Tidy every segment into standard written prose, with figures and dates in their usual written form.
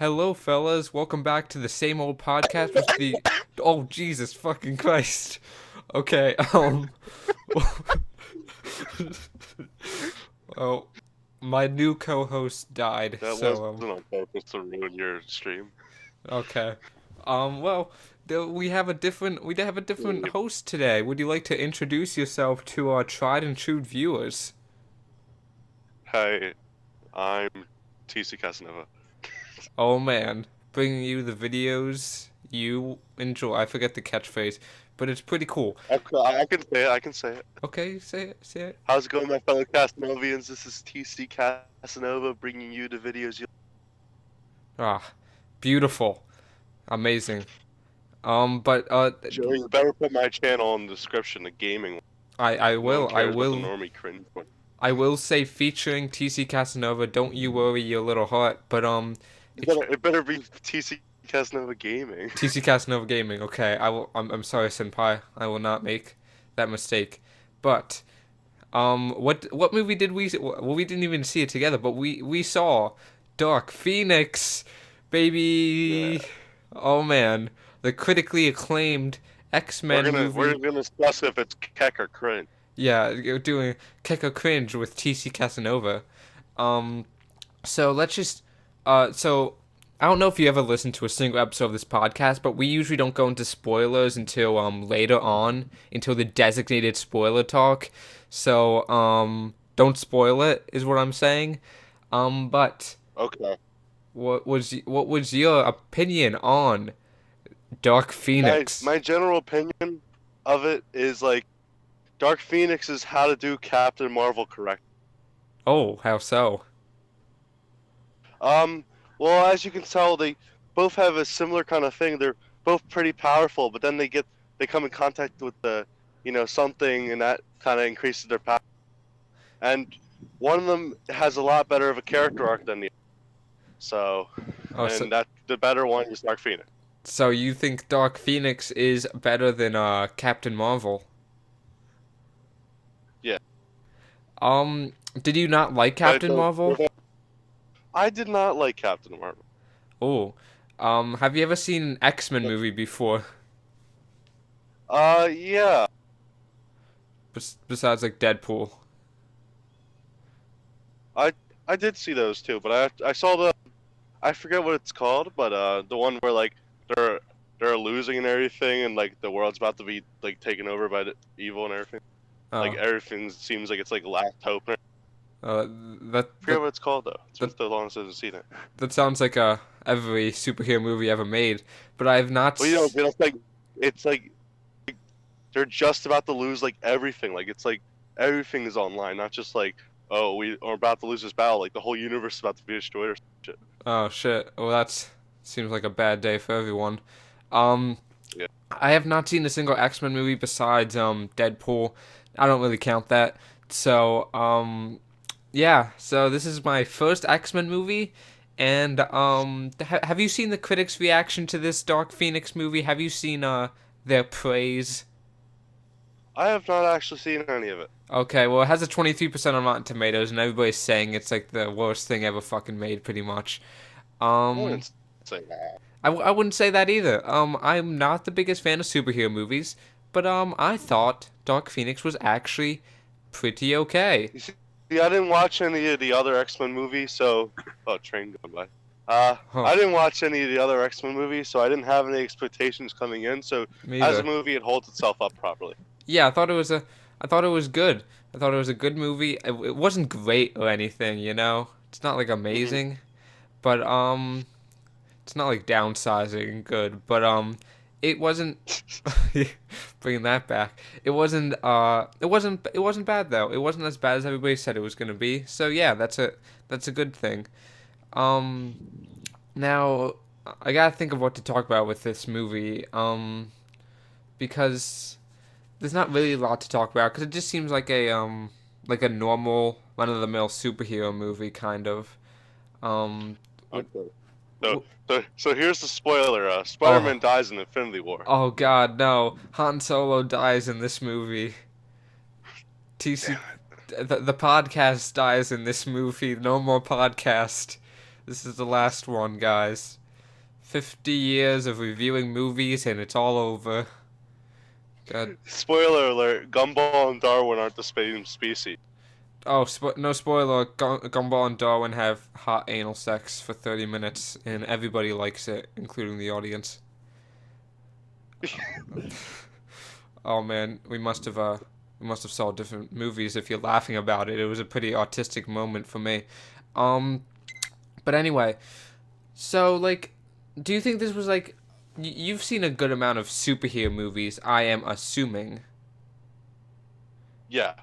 Hello, fellas. Welcome back to the same old podcast with the. Oh, Jesus fucking Christ. Okay, well, my new co-host died, That so, wasn't on purpose to ruin your stream. okay. Well, we have a different host today. Would you like to introduce yourself to our tried and true viewers? Hi, I'm Tccasanova. Oh, man. Bringing you the videos you enjoy. I forget the catchphrase, but it's pretty cool. I can say it. I can say it. Okay, say it, say it. How's it going, my fellow Casanovians? This is TC Casanova bringing you the videos you. Ah, beautiful. Amazing. But Joey, you better put my channel in the description. The gaming one. I No one will I cares about the will normie cringe one. I will say featuring Tccasanova. Don't you worry your little heart. But It better be TC Casanova Gaming. Tccasanova Gaming. Okay, I will. I'm sorry, Senpai. I will not make that mistake. But what movie did we? Well, we didn't even see it together, but we saw Dark Phoenix, Yeah. baby. Oh man, the critically acclaimed We're X-Men gonna we're movie. gonna discuss if it's keck or cringe. Yeah, you're doing Keko Cringe with TC Casanova. Um, so let's just, so I don't know if you ever listened to a single episode of this podcast, but we usually don't go into spoilers until later on, until the designated spoiler talk. So don't spoil it, is what I'm saying. But Okay. what was your opinion on Dark My Phoenix? my general opinion of it is like Dark Phoenix is how to do Captain Marvel correct. Oh, how so? Um, well, as you can tell, they both have a similar kind of thing. They're both pretty powerful, but then they come in contact with something, and that kind of increases their power. And one of them has a lot better of a character arc than the other. So, Oh, so and that the better one is Dark Phoenix. So you think Dark Phoenix is better than Captain Marvel? Yeah, Did you not like but Captain Marvel? I did not like Captain Marvel. Oh, have you ever seen an X-Men movie before? Yeah, Besides like Deadpool. I I did see those too, but I saw I forget what it's called, but the one where like they're they're losing and everything, and like the world's about to be like taken over by the evil and everything. Like Oh, everything seems like it's like last hope. I uh, that forget that what it's called though. It's been that so long since I've seen it. that sounds like every superhero movie ever made, but I have not. Well, it's like they're just about to lose like everything. Like it's like everything is online, not just like oh we are about to lose this battle. Like the whole universe is about to be destroyed or some shit. Oh shit. Well, that's seems like a bad day for everyone. Um, Yeah. I have not seen a single X-Men movie besides Deadpool. I don't really count that. So, yeah. So this is my first X-Men movie, and have you seen the critics' reaction to this Dark Phoenix movie? Have you seen their praise? I have not actually seen any of it. Okay, well, it has a 23% on Rotten Tomatoes, and everybody's saying it's like the worst thing ever fucking made, pretty much. I Um, wouldn't say that. I wouldn't say that either. I'm not the biggest fan of superhero movies, but I thought Dark Phoenix was actually pretty okay. You see, I didn't watch any of the other X-Men movies, so train going by. Huh, I didn't watch any of the other X-Men movies, so I didn't have any expectations coming in. So me as a either. movie, it holds itself up properly. Yeah, I thought it was good. I thought it was a good movie. It wasn't great or anything, you know. It's not like Hmm. amazing, but it's not like downsizing good, but it wasn't. Bringing that back, it wasn't bad though. It wasn't as bad as everybody said it was gonna be. So yeah, that's a good thing. Um, now I gotta think of what to talk about with this movie. Because there's not really a lot to talk about because it just seems like a normal run of the mill superhero movie kind of. Um, what, Okay. So, what, so here's the spoiler. oh Spider-Man dies in Infinity War. oh God no! Han Solo dies in this movie. Damn TC, it. the podcast dies in this movie. No more podcast. This is the last one, guys. 50 years of reviewing movies and it's all over. God. Spoiler alert: Gumball and Darwin aren't the same species. Oh, no spoiler. Gumball and Darwin have hot anal sex for 30 minutes, and everybody likes it, including the audience. Oh man, we must have saw different movies if you're laughing about it. It was a pretty artistic moment for me. Um, but anyway, so like, do you think this was like, you've seen a good amount of superhero movies? I am assuming. Yeah.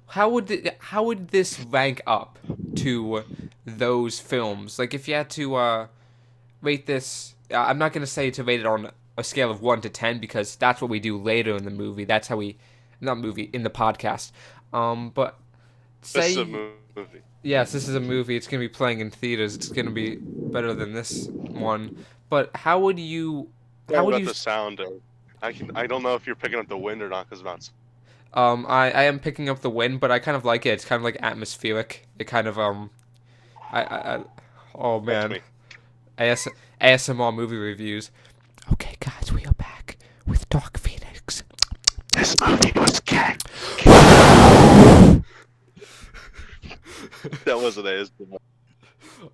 How would this rank up to those films? Like, if you had to rate this, I'm not gonna say to rate it on a scale of 1 to 10 because that's what we do later in the movie. That's how we, not movie, in the podcast. But This is a say movie. yes, this is a movie. It's gonna be playing in theaters. It's gonna be better than this one. But how would you? How Sorry would about you? the sound. I don't know if you're picking up the wind or not because about. I am picking up the wind, but I kind of like it. It's kind of like atmospheric. It kind of I oh That's man, me. AS, ASMR movie reviews. Okay, guys, we are back with Dark Phoenix. This movie was gay. That wasn't ASMR.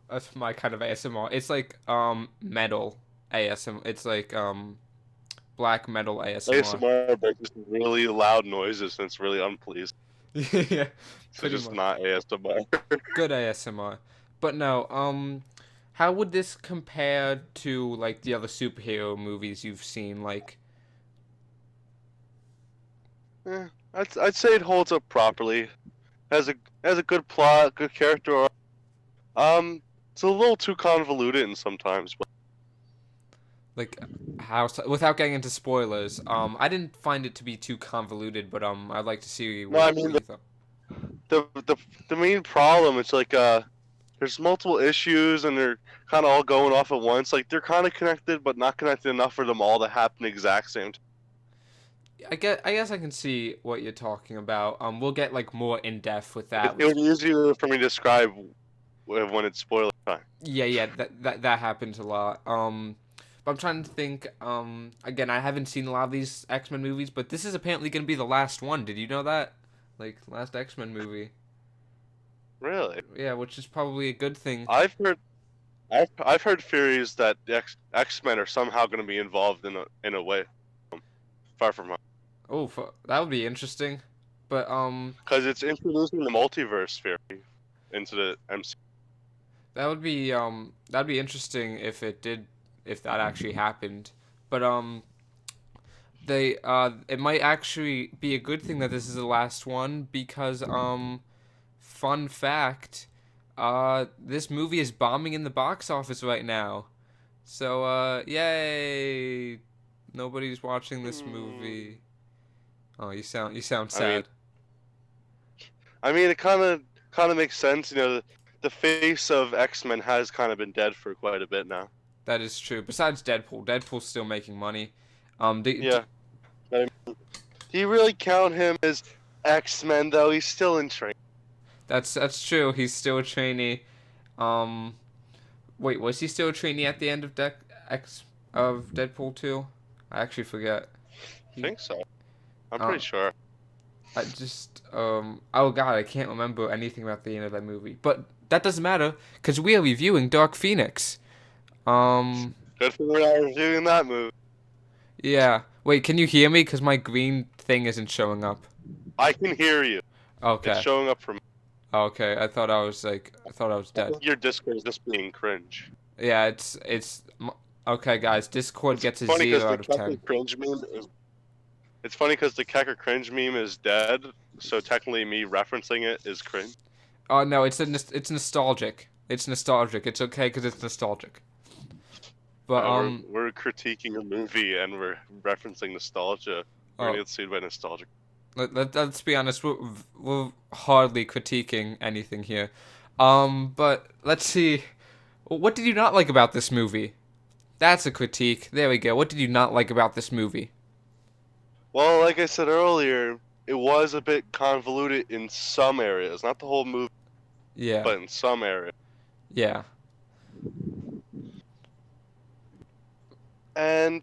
That's my kind of ASMR. It's like metal ASMR. It's like black metal ASMR. ASMR makes really loud noises and it's really unpleasing. Yeah, So pretty just much. not ASMR. Good ASMR. But no, how would this compare to like the other superhero movies you've seen? Like, I'd say it holds up properly. Has a good plot, good character arc. It's a little too convoluted in sometimes, but like how without getting into spoilers, I didn't find it to be too convoluted, but I'd like to see no, I what mean you thought. the the the main problem it's like there's multiple issues and they're kind of all going off at once. Like they're kind of connected, but not connected enough for them all to happen exact same time. I guess I can see what you're talking about. We'll get like more in depth with It, that. it would be easier for me to describe when it's spoiler time. Yeah, that happens a lot. But I'm trying to think. Again, I haven't seen a lot of these X-Men movies, but this is apparently going to be the last one. Did you know that? Like last X-Men movie. Really, Yeah, which is probably a good thing. I've heard I've heard theories that the X-Men are somehow going to be involved in a way. Far from home. Oh, that would be interesting. But Because it's introducing the multiverse theory into the MC. that'd be interesting if it did, if that actually happened. But they it might actually be a good thing that this is the last one because fun fact, this movie is bombing in the box office right now. So yay! Nobody's watching this Hmm. movie. Oh, you sound I mean, sad. it kind of makes sense. You know, the face of X-Men has kind of been dead for quite a bit now. That is true. Besides Deadpool, Deadpool's still making money. Yeah. I mean, do you really count him as X-Men though? He's still in training. that's true. He's still a trainee. Um, wait, was he still a trainee at the end of Deadpool 2? I actually forget. I He think so. I'm uh, pretty sure. I just oh god, I can't remember anything about the end of that movie. But that doesn't matter because we are reviewing Dark Phoenix. Um, Good thing we're not reviewing that movie. yeah. Wait, can you hear me? Because my green thing isn't showing up. I can hear you. It's Okay. showing up for me. Okay. I thought I was I dead. think your Discord is just being cringe. Yeah, okay, guys. Discord It's gets a funny because 0 the out of 10. Kecker cringe meme is. It's funny because the Kecker cringe meme is dead, so technically me referencing it is cringe. Oh no, it's nostalgic. It's nostalgic. It's okay because it's nostalgic. But We're critiquing a movie and we're referencing nostalgia. We're gonna oh, get sued by nostalgia. let's be honest. We're hardly critiquing anything here. But let's see. What did you not like about this movie? That's a critique. There we go. What did you not like about this movie? Well, like I said earlier, it was a bit convoluted in some areas, not the whole movie, Yeah. but in some areas. Yeah. And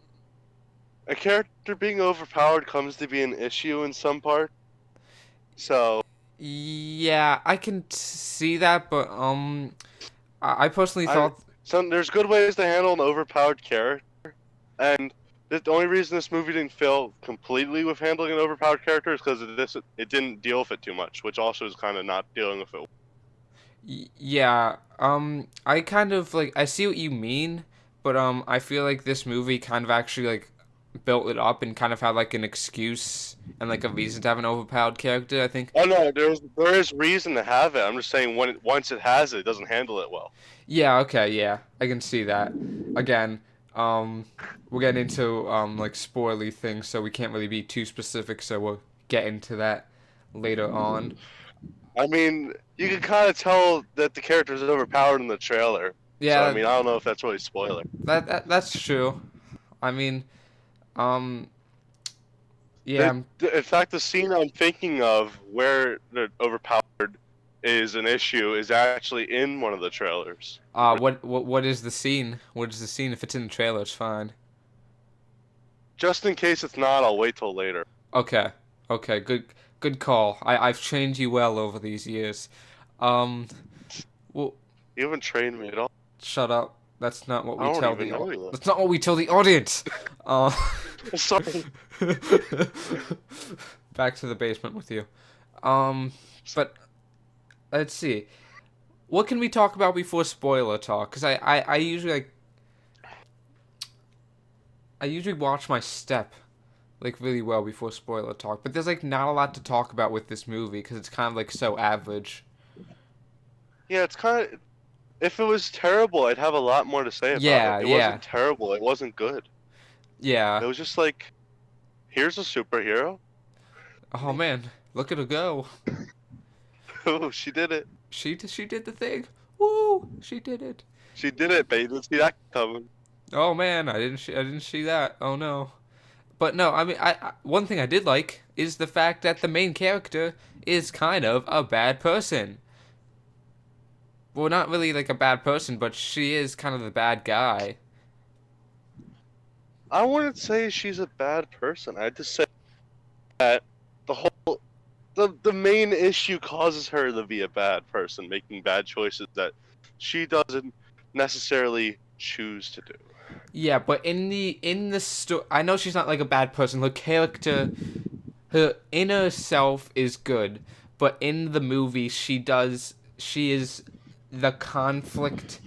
a character being overpowered comes to be an issue in some part. So, Yeah, I can see that, but I personally I thought, there's good ways to handle an overpowered character, and the only reason this movie didn't fail completely with handling an overpowered character is because it didn't deal with it too much, which also is kind of not dealing with it. yeah, I kind of like I see what you mean, but I feel like this movie kind of actually like built it up and kind of had like an excuse and like a reason to have an overpowered character. I think. Oh no, there is reason to have it. I'm just saying once it has it, it doesn't handle it well. Yeah, okay, yeah, I can see that. Again, um, we're getting into like spoily things, so we can't really be too specific. So we'll get into that later on. I mean, you can kind of tell that the character is overpowered in the trailer. So I Yeah, mean, I don't know if that's really spoiler. that's true. I mean, um, yeah, In fact, the scene I'm thinking of where the overpowered is an issue is actually in one of the trailers. what is the scene? What is the scene? If it's in the trailer, it's fine. Just in case it's not, I'll wait till later. Okay, okay, good call. I've trained you well over these years. Um, well, You haven't trained me at all. shut up. That's not what I we don't tell even know you. that's not what we tell the audience. Uh, Sorry. back to the basement with you. But let's see. What can we talk about before spoiler talk? Because I usually like I usually watch my step like really well before spoiler talk. But there's like not a lot to talk about with this movie because it's kind of like so average. Yeah, it's kind of. If it was terrible, I'd have a lot more to say about it. Yeah, It yeah, wasn't terrible. It wasn't good. yeah. It was just like, here's a superhero. Oh man, look at her go. Oh, she did it. She did the thing. Woo! She did it. She did it, baby. Didn't see that coming. Oh man, I didn't see that. Oh no. But no, I mean, one thing I did like is the fact that the main character is kind of a bad person. Well, not really like a bad person, but she is kind of the bad guy. I wouldn't say she's a bad person. I'd just say that the whole the main issue causes her to be a bad person, making bad choices that she doesn't necessarily choose to do. Yeah, but in the story, I know she's not like a bad person. Her character, her inner self is good, but in the movie, she is the conflict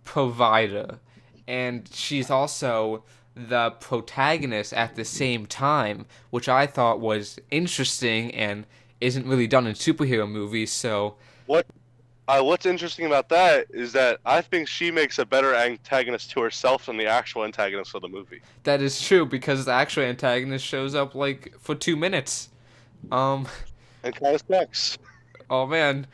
provider, and she's also the protagonist at the same time, which I thought was interesting and isn't really done in superhero movies. So What what's interesting about that is that I think she makes a better antagonist to herself than the actual antagonist of the movie. that is true because the actual antagonist shows up like for 2 minutes. Um, And kind of sucks. oh man.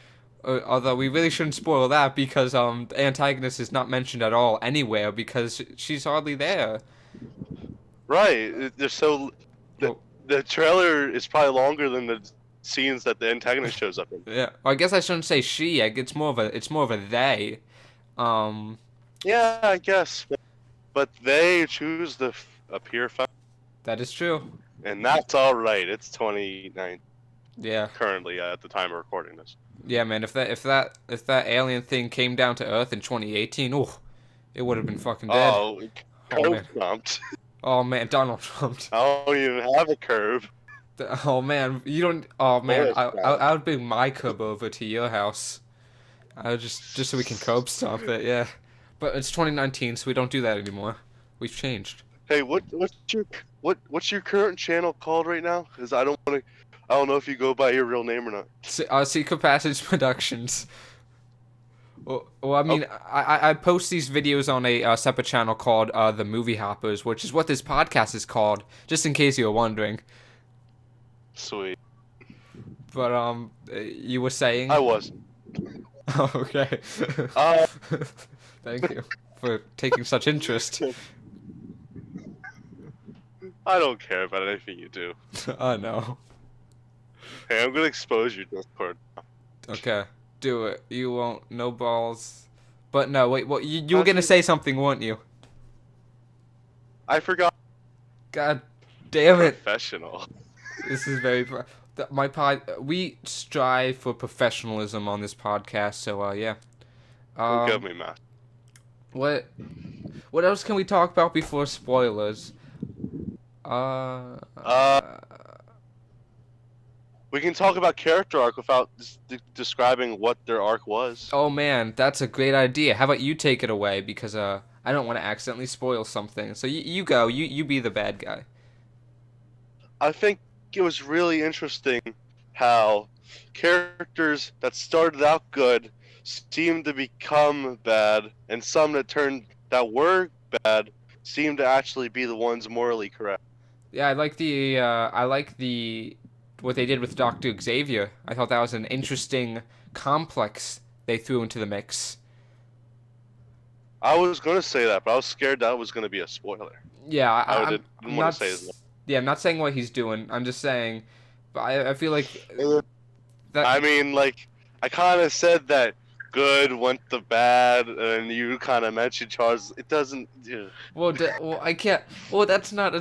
Although we really shouldn't spoil that because the antagonist is not mentioned at all anywhere because she's hardly there. Right. They're so the Well, the trailer is probably longer than the scenes that the antagonist shows up in. yeah. Well, I guess I shouldn't say she. It's more of a they. Um, Yeah, I guess. But they choose to appear fine, that is true. and that's all right. It's 2019 Yeah. currently at the time of recording this. Yeah, man. If that alien thing came down to Earth in 2018, oh, it would have been fucking dead. Oh, Oh curb man. stomped. Oh man, Donald Trump. I don't even have a curb. Oh man, you don't. Oh man, Forest I would bring my cub over to your house. I would just so we can curb stomp it. Yeah, but it's 2019, so we don't do that anymore. We've changed. Hey, what's your current channel called right now? Because I don't know if you go by your real name or not. Secret Passage Productions. Well, I Oh, mean, I post these videos on a separate channel called The Movie Hoppers, which is what this podcast is called, just in case you were wondering. sweet. But you were saying? I wasn't. Oh, okay. Uh, Thank you for taking such interest. I don't care about anything you do. I know. Hey, I'm gonna expose your Discord. Okay, do it. You won't. No balls. But no, wait, what you were gonna Actually, say something, weren't you? I forgot. God damn it! Professional. This is very my pod. We strive for professionalism on this podcast, so yeah. Forgive Um, me, Matt. what what else can we talk about before spoilers? Uh, we can talk about character arc without describing what their arc was. Oh man, that's a great idea. How about you take it away because I don't want to accidentally spoil something. So you go. You be the bad guy. I think it was really interesting how characters that started out good seemed to become bad, and some that were bad seemed to actually be the ones morally correct. Yeah, I like the what they did with Doctor Xavier. I thought that was an interesting complex they threw into the mix. I was gonna say that, but I was scared that was gonna be a spoiler. Yeah, Didn't I'm want not to say as yeah, I'm not saying what he's doing. I'm just saying, but I feel like much. that. I mean, like, I kind of said that good went to bad, and you kind of mentioned Charles. It doesn't. Yeah. Well, I can't. Well, that's not.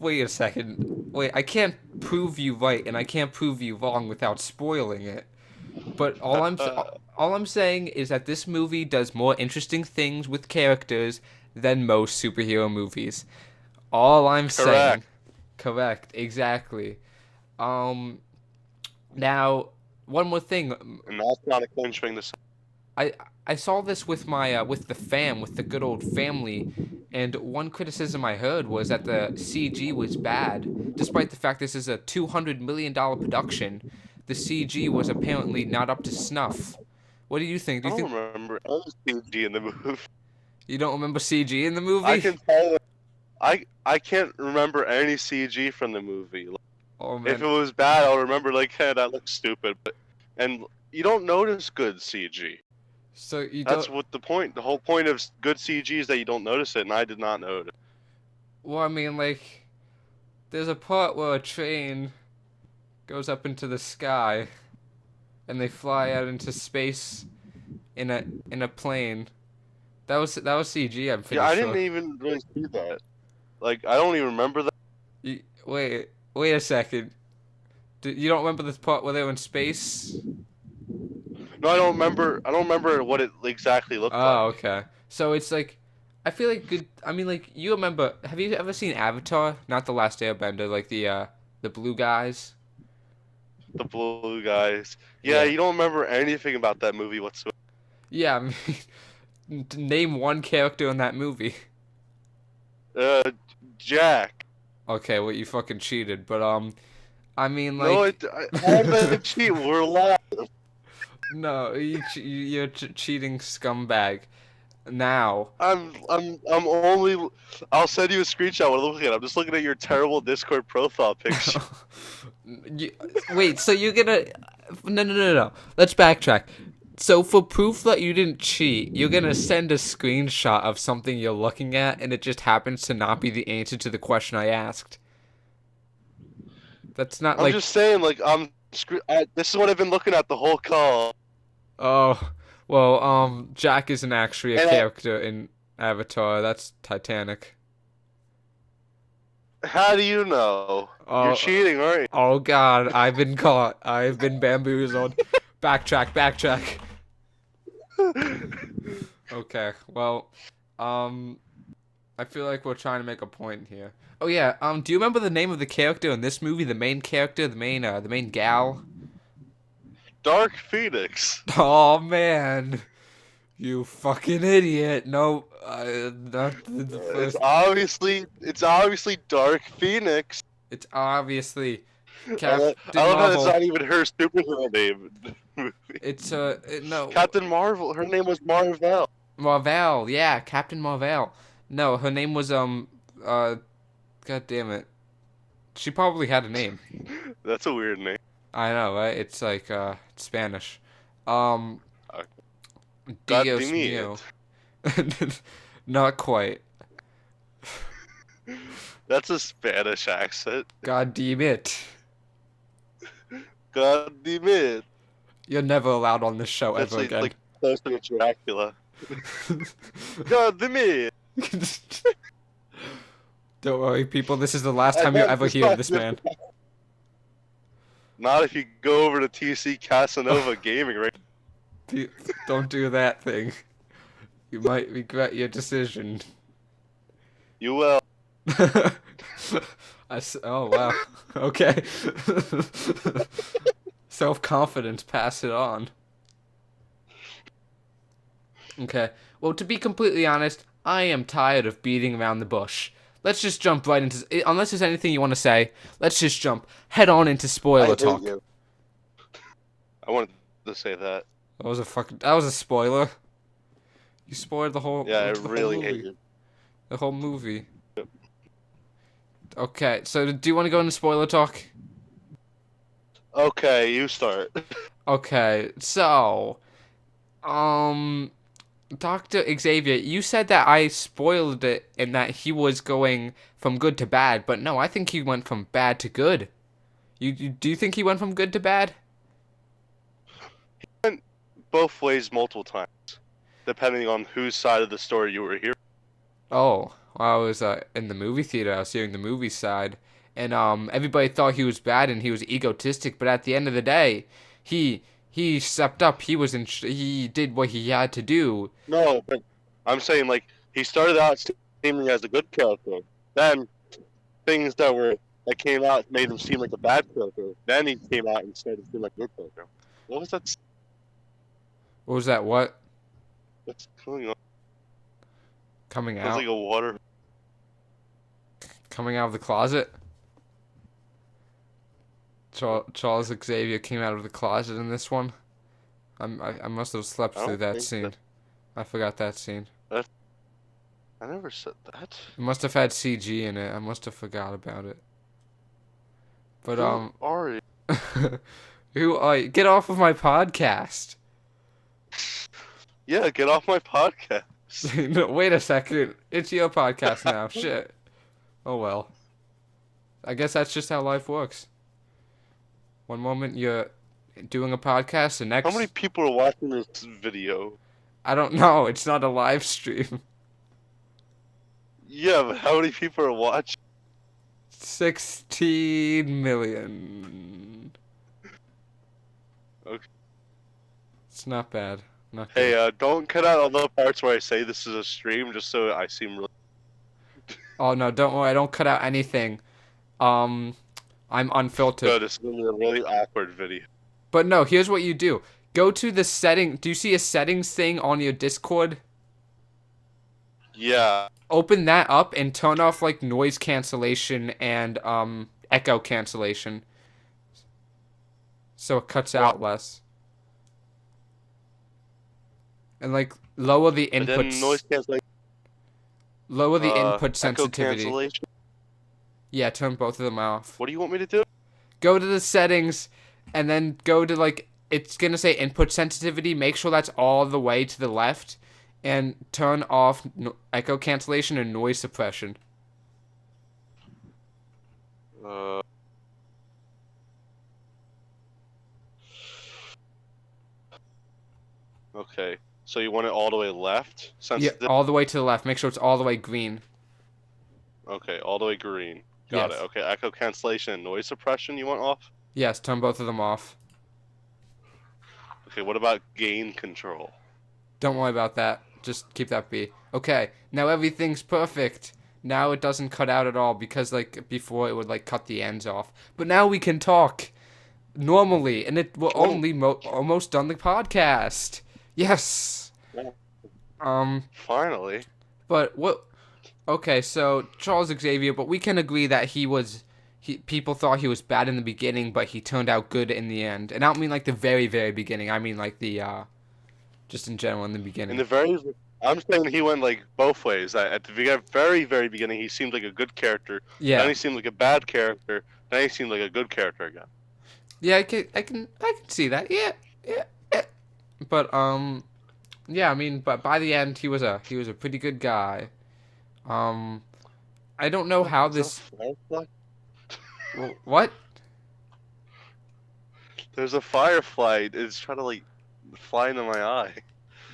Wait a second. Wait, I can't prove you right, and I can't prove you wrong without spoiling it. But all I'm saying is that this movie does more interesting things with characters than most superhero movies. All I'm saying. Correct. Correct. Exactly. Um. Now, one more thing. And that's not a clinch thing to say. I I saw this with my with the fam, with the good old family, and one criticism I heard was that the CG was bad, despite the fact this is a $200 million production. The CG was apparently not up to snuff. What do you think? Do I you think don't remember any CG in the movie. you don't remember CG in the I movie? can tell. I can't remember any CG from the movie. Like, Oh if man. it was bad, I'll remember like, hey, that looks stupid. But and you don't notice good CG. So you That's don't. what the point. The whole point of good CG is that you don't notice it, and I did not notice. Well, I mean, like, there's a part where a train goes up into the sky, and they fly out into space in a plane. That was CG. I'm Yeah, pretty I sure. didn't even really see that. Like, I don't even remember that. Wait a second. You don't remember the part where they were in space? No, I don't remember. I don't remember what it exactly looked Oh, like. okay. So it's like, I feel like good. I mean, like you remember? Have you ever seen Avatar? Not the Last Airbender, like the blue guys. The blue guys. Yeah, Yeah. you don't remember anything about that movie whatsoever. Yeah. I mean, name one character in that movie. Uh, Jack. Okay, well you fucking cheated, but I mean No, like, I didn't cheat. We're live. no, you're cheating scumbag. Now. I'm only. I'll send you a screenshot. What I'm looking at. I'm just looking at your terrible Discord profile picture. You, wait, so you're gonna no. Let's backtrack. So for proof that you didn't cheat, you're gonna send a screenshot of something you're looking at, and it just happens to not be the answer to the question I asked. That's not I'm like, just saying, like, this is what I've been looking at the whole call. oh, well, Jack isn't actually a And character in Avatar. That's Titanic. how do you know? You're Oh, cheating, aren't oh God, I've been caught. I've been bamboozled. Backtrack. you? Okay, well, I feel like we're trying to make a point here. Oh yeah, do you remember the name of the character in this movie? The main character, the main gal. Dark Phoenix. Oh man, you fucking idiot! No, not the It's first. obviously Dark Phoenix. It's obviously I Captain love how it's Marvel. not even her superhero name. in the movie. It's no, Captain Marvel. Her name was Marvel. Marvel. Yeah, Captain Marvel. No, her name was uh, God damn it. She probably had a name. That's a weird name. I know, right? It's like Spanish. Um, Uh, God Dios damn mío. it. Not quite. That's a Spanish accent. God damn it. God damn it. You're never allowed on this show That's ever again. like closer to Dracula. God damn it! Don't worry, people. This is the last And time you then ever hear of this man. not if you go over to Tccasanova Gaming, right? Don't do that thing. You might regret your decision. You will. Oh wow. Okay. Self-confidence, pass it on. Okay. Well, to be completely honest, I am tired of beating around the bush. Let's just jump right into. Unless there's anything you want to say, let's just jump head on into I spoiler hate talk. you. I wanted to say that. That was a spoiler. You spoiled Yeah, I the whole really hate movie. you. The whole movie. Okay, so do you want to go into spoiler talk? Okay, you start. Okay, so um Dr. Xavier, you said that I spoiled it and that he was going from good to bad, but no, I think he went from bad to good. You do you think he went from good to bad? Went both ways multiple times, depending on whose side of the story you were hearing. Oh, I was in the movie theater. I was hearing the movie side, and everybody thought he was bad and he was egotistic. But at the end of the day, he stepped up. He did what he had to do. No, but I'm saying like he started out seeming as a good character. Then things that came out made him seem like a bad character. Then he came out and started to seem like a good character. What was that? What was that? What What's going on? coming Sounds out? like a water. Coming out of the closet? Charles Xavier came out of the closet in this one. I must have slept I through don't that think scene. I forgot that scene. that. I never said that. It must have had CG in it. I must have forgot about it. But Who are you? who are you? Get off of my podcast. Yeah, get off my podcast. No, wait a second. It's your podcast now. Shit. Oh well. I guess that's just how life works. One moment you're doing a podcast, the How many next people are watching this video? I don't know. It's not a live stream. Yeah, but how many people are watching? 16 million. Okay. It's not bad. Not Hey, good. don't cut out all the parts where I say this is a stream, just so I seem really. Oh no, don't worry. I don't cut out anything. Um, I'm unfiltered. Good. It's gonna be a really awkward video. But no, here's what you do. Go to the setting. Do you see a settings thing on your Discord? Yeah. Open that up and turn off like noise cancellation and echo cancellation. So it cuts out less. And like lower the And then noise inputs. cancellation. Lower the input Echo sensitivity. cancellation. Yeah, turn both of them off. What do you want me to do? Go to the settings and then go to like it's gonna say input sensitivity. Make sure that's all the way to the left and turn off echo cancellation and noise suppression. Uh. Okay. So you want it all the way left? Yeah, Sensitive? all the way to the left. Make sure it's all the way green. Okay, all the way green. Got Yes. it. Okay, echo cancellation and noise suppression you want off? Yes, turn both of them off. Okay, what about gain control? Don't worry about that. Just keep that be. Okay, now everything's perfect. Now it doesn't cut out at all because like before it would like cut the ends off. But now we can talk normally and we're only almost done the podcast. Yes. Yeah. Um, Finally. but what okay, so Charles Xavier, but we can agree that people thought he was bad in the beginning, but he turned out good in the end. And I don't mean like the very, very beginning. I mean like the just in general in the In beginning. the very, I'm saying he went like both ways. At the very, very beginning, he seemed like a good character. Yeah. Then he seemed like a bad character. Then he seemed like a good character again. Yeah, I can see that. Yeah. Yeah. But yeah, I mean, but by the end he was a pretty good guy. I don't know how Is that this a firefly? what? There's a firefly. It's trying to like fly into my eye.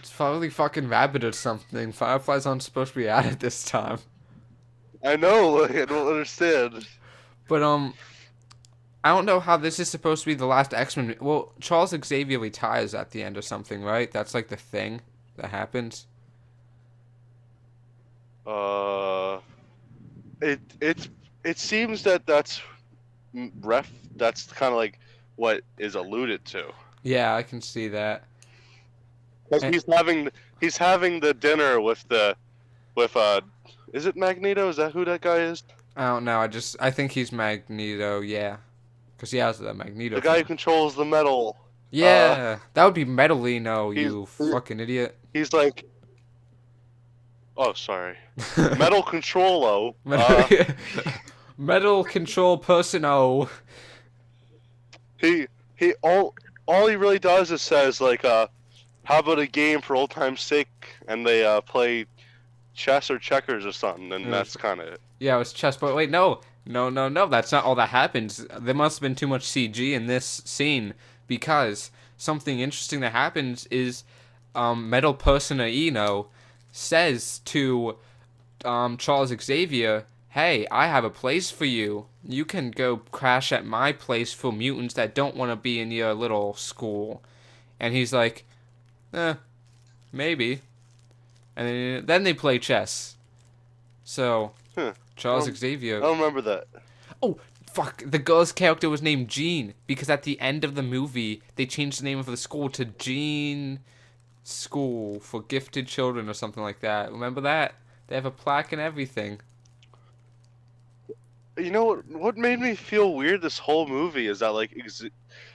It's probably fucking rabbit or something. Fireflies aren't supposed to be at it this time. I know, like, I don't understand. But I don't know how this is supposed to be the last X-Men. Well, Charles Xavier retires at the end or something, right? That's like the thing that happens. Uh, it seems that that's kind of like what is alluded to. Yeah, I can see that. Because And, he's having the dinner with is it Magneto? Is that who that guy is? I don't know. I think he's Magneto. Yeah, because he has the Magneto The guy who thing. controls the metal. Uh, Yeah, that would be Metalino, he's you fucking idiot. he's like, oh sorry, Metal Controlo. Metal, Metal control personnel. He all he really does is says like, how about a game for old time's sake, and they play chess or checkers or something, and that's kind of it. Yeah, it was chess. But wait, no, no, no, no. That's not all that happens. There must have been too much CG in this scene because something interesting that happens is, Metal Persona Eno says to, Charles Xavier, "Hey, I have a place for you. You can go crash at my place for mutants that don't want to be in your little school." And he's like, maybe. And then they play chess. So Huh. Charles I Xavier. don't remember that. Oh, fuck. The girl's character was named Jean because at the end of the movie, they changed the name of the school to Jean School for Gifted Children or something like that. Remember that? They have a plaque and everything. You know what made me feel weird this whole movie is that like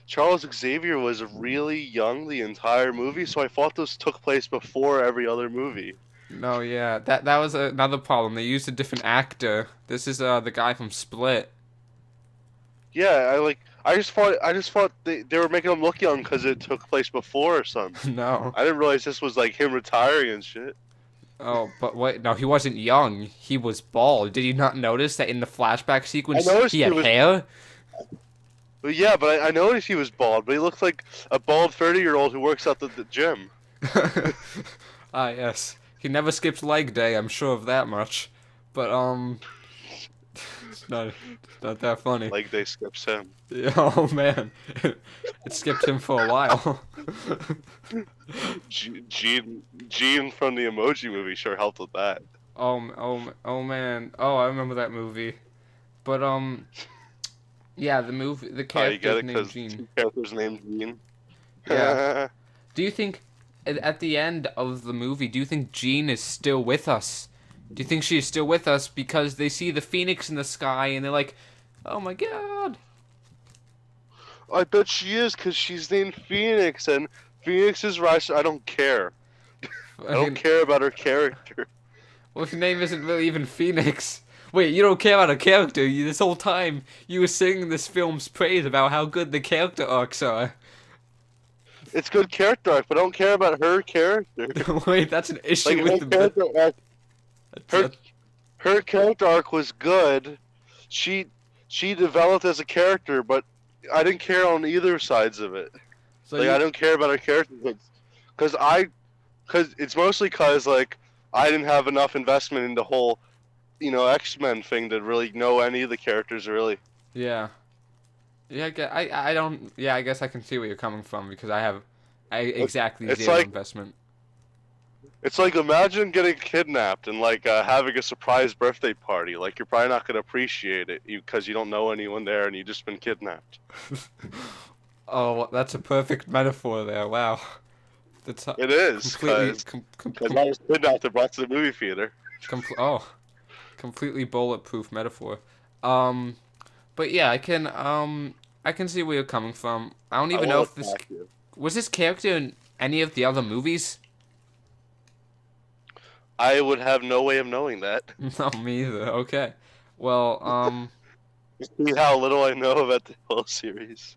Charles Xavier was really young the entire movie, so I thought this took place before every other movie. No, yeah. That was another problem. They used a different actor. This is the guy from Split. Yeah, I just thought they were making him look young because it took place before or something. No. I didn't realize this was like him retiring and shit. Oh, but wait, no, he wasn't young. He was bald. Did you not notice that in the flashback I sequence noticed he had hair? But yeah, but I noticed he was bald, but he looked like a bald 30-year-old who works at the gym. Ah, yes. He never skips leg day, I'm sure of that much. But, it's not that funny. Like they skips him. Oh, man. It skipped him for a while. Gene from the Emoji Movie sure helped with that. Oh, man. Oh, I remember that movie. But, yeah, the You get character's it named because Gene. two characters named Gene. Yeah. Do you think, at the end of the movie, do you think Jean is still with us? Do you think she is still with us because they see the phoenix in the sky and they're like, oh my god? I bet she is because she's named Phoenix, and Phoenix is right. I don't care. I don't care about her character. Well, her name isn't really even Phoenix. Wait, you don't care about her character? This whole time, you were singing this film's praise about how good the character arcs are. It's good character arc, but I don't care about her character. Wait, that's an issue Like with her the... character arc, That's- her character arc was good. She developed as a character, but I didn't care on either sides of it. so Like you- I don't care about her character, because it's mostly because like I didn't have enough investment in the whole, X-Men thing to really know any of the characters really. Yeah. Yeah, I don't... Yeah, I guess I can see where you're coming from because I exactly It's zero like- investment. It's like imagine getting kidnapped and like having a surprise birthday party. Like you're probably not gonna appreciate it because you don't know anyone there and you just been kidnapped. Oh, that's a perfect metaphor there. Wow. That's It is completely because I was kidnapped and brought to the movie theater. completely bulletproof metaphor. But yeah, I can see where you're coming from. I don't even know if this was this character in any of the other movies. I would have no way of knowing that. No, me either. Okay. Well, See how little I know about the whole series.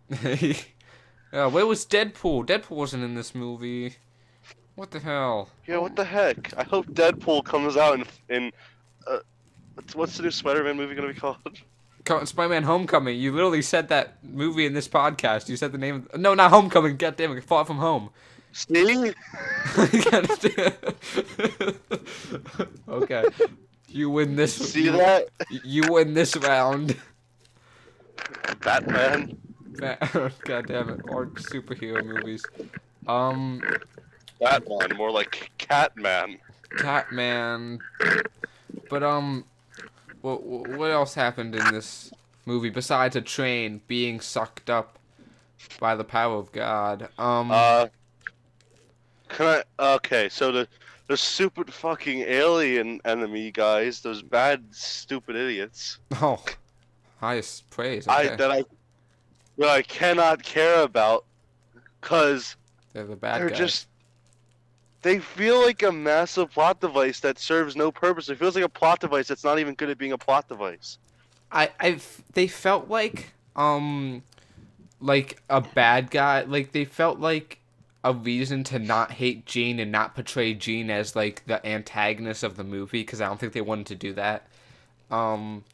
yeah, where was Deadpool? Deadpool wasn't in this movie. What the hell? Yeah, what the heck? I hope Deadpool comes out in what's the new Spider-Man movie gonna be called? Spider-Man: Homecoming. You literally said that movie in this podcast. You said the name. No, not Homecoming. God damn it! Far From Home. See? Okay, you win this. See that? You win this round. Batman. God damn it! Or superhero movies. Um, Batman, more like Catman. Catman. But what else happened in this movie besides a train being sucked up by the power of God? Uh, can I? Okay, so the stupid fucking alien enemy guys, those bad stupid idiots. Oh, highest praise. I Okay, that I that I cannot care about, cause they're the bad they're guys. just they feel like a massive plot device that serves no purpose. It feels like a plot device that's not even good at being a plot device. They felt like a bad guy. Like they felt like a reason to not hate Gene and not portray Gene as like the antagonist of the movie because I don't think they wanted to do that. Um,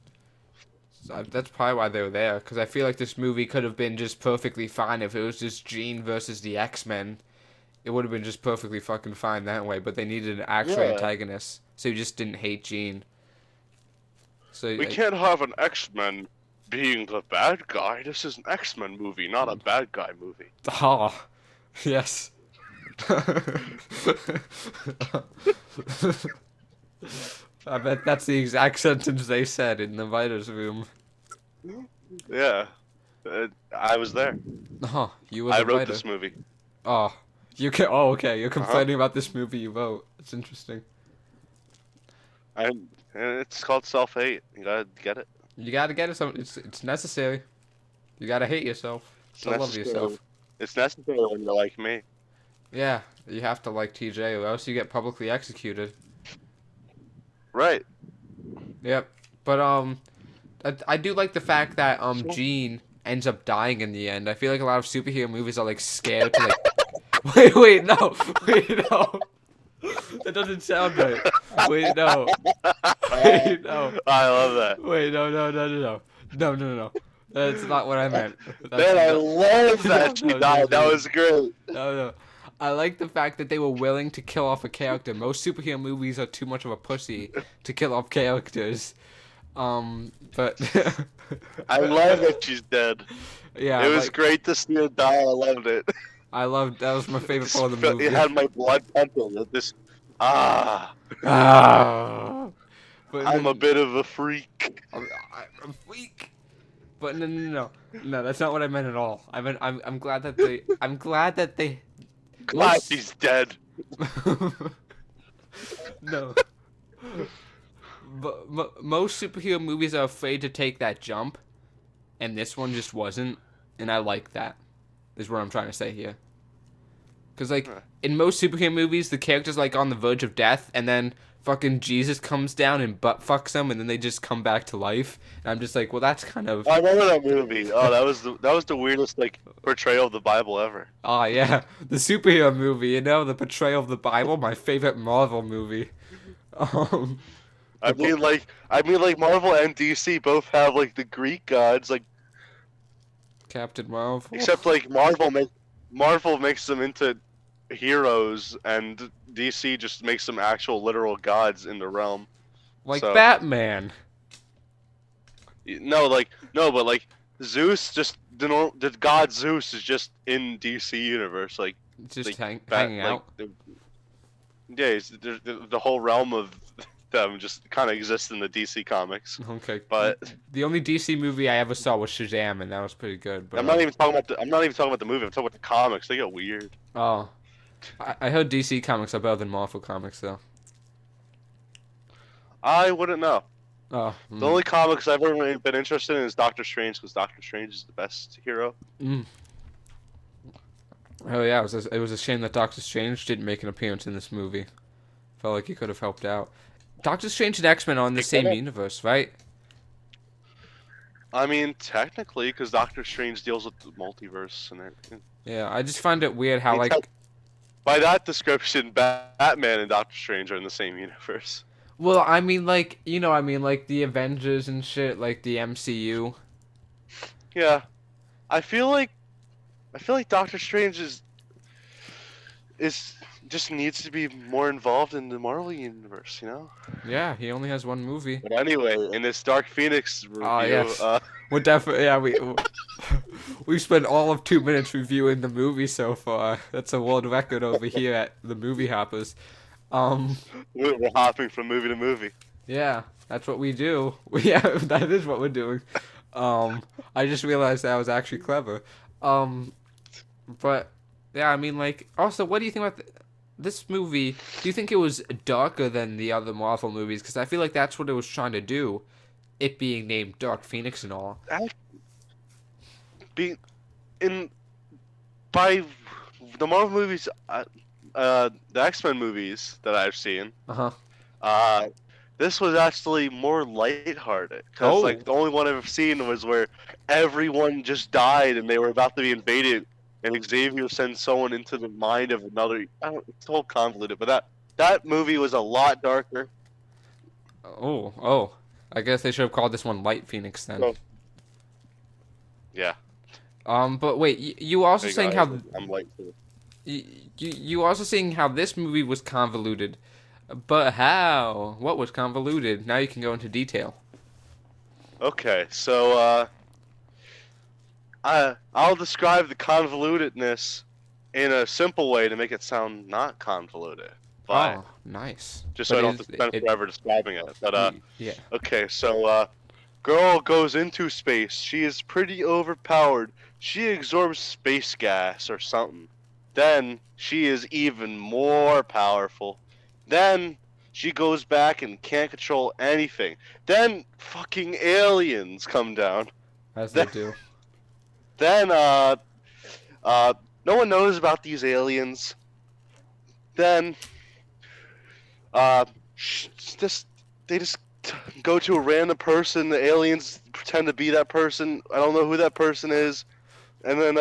so that's probably why they were there because I feel like this movie could have been just perfectly fine if it was just Gene versus the X-Men. It would have been just perfectly fucking fine that way, but they needed an actual Yeah, antagonist, so you just didn't hate Gene. So we can't have an X-Men being the bad guy. This is an X-Men movie, not a bad guy movie. ah, yes. I bet that's the exact sentence they said in the writer's room. Yeah, I was there. Oh, you were I the wrote writer. this movie. Oh, you can. Oh, okay. You're Uh-huh. complaining about this movie you wrote. It's interesting. And it's called self-hate. You gotta get it. You gotta get it. It's necessary. You gotta hate yourself It's to love necessary. yourself. It's necessary when you're like me. Yeah, you have to like TJ, or else you get publicly executed. Right. Yep. But I do like the fact that So, Jean ends up dying in the end. I feel like a lot of superhero movies are like scared to like. Wait, no, wait, no. That doesn't sound right. Wait, no. Wait, no. I love that. Wait, no. That's not what I meant. That's Man, I no, love that she no, died. That was great. no. I like the fact that they were willing to kill off a character. Most superhero movies are too much of a pussy to kill off characters. But I love that she's dead. yeah, It was like great to see her die. I loved it. I loved that was my favorite part of the movie. It had my blood pumping. This, ah, Ah. But I'm a bit of a freak. I'm a freak. But no, that's not what I meant at all. I'm glad that they Glad most she's dead. no. But most superhero movies are afraid to take that jump, and this one just wasn't, and I like that. Is what I'm trying to say here. Because like Huh. in most superhero movies, the character's like on the verge of death, and then fucking Jesus comes down and butt fucks them, and then they just come back to life. And I'm just like, well, that's kind of I remember that movie. Oh, that was the weirdest like portrayal of the Bible ever. yeah, the superhero movie. You know, the portrayal of the Bible, my favorite Marvel movie. Um, the bo- I mean like Marvel and DC both have like the Greek gods, like Captain Marvel, except like Marvel makes them into heroes, and DC just makes them actual literal gods in the realm. like So Batman. no, but like Zeus, just the god Zeus is just in DC universe, Just hanging Bat, out. yeah, the whole realm of them just kind of exists in the DC comics. Okay. But The only DC movie I ever saw was Shazam, and that was pretty good. But I'm not even talking about the movie. I'm talking about the comics. They get weird. oh, I heard DC comics are better than Marvel comics, though. I wouldn't know. Oh, The only comics I've ever really been interested in is Doctor Strange, because Doctor Strange is the best hero. Oh yeah, it was a shame that Doctor Strange didn't make an appearance in this movie. Felt like he could have helped out. Doctor Strange and X-Men are in the same universe, right? I mean, technically, because Doctor Strange deals with the multiverse and everything. Yeah, I just find it weird how like. By that description, Batman and Doctor Strange are in the same universe. Well, I mean, like like the Avengers and shit, like the MCU. Yeah, I feel like Doctor Strange is just needs to be more involved in the Marvel universe, you know. Yeah, he only has one movie. But anyway, in this Dark Phoenix Ah, review, yes. We're definitely, yeah, we've spent all of 2 minutes reviewing the movie so far. That's a world record over here at the Movie Hoppers. Um, we're hopping from movie to movie. yeah, that's what we do. Yeah, that is what we're doing. I just realized that was actually clever. Um, but yeah, I mean, like, also, what do you think about this movie? Do you think it was darker than the other Marvel movies? Because I feel like that's what it was trying to do, it being named Dark Phoenix and all. Be in by the Marvel movies, the X-Men movies that I've seen, Uh huh. uh, this was actually more lighthearted because Oh, like the only one I've seen was where everyone just died and they were about to be invaded, and Xavier sends someone into the mind of another. It's all convoluted, but that movie was a lot darker. oh. I guess they should have called this one Light Phoenix then. So yeah, But wait, you also there you saying go. how I'm light too. you also saying how this movie was convoluted, but how? What was convoluted? Now you can go into detail. Okay, so I'll describe the convolutedness in a simple way to make it sound not convoluted, but Oh, nice. just so But I don't have to spend it forever describing it. But yeah. okay, so girl goes into space. She is pretty overpowered. She absorbs space gas or something. Then she is even more powerful. Then she goes back and can't control anything. Then fucking aliens come down. As they Then, do. then no one knows about these aliens. Then uh, just they just go to a random person. The aliens pretend to be that person. I don't know who that person is, and then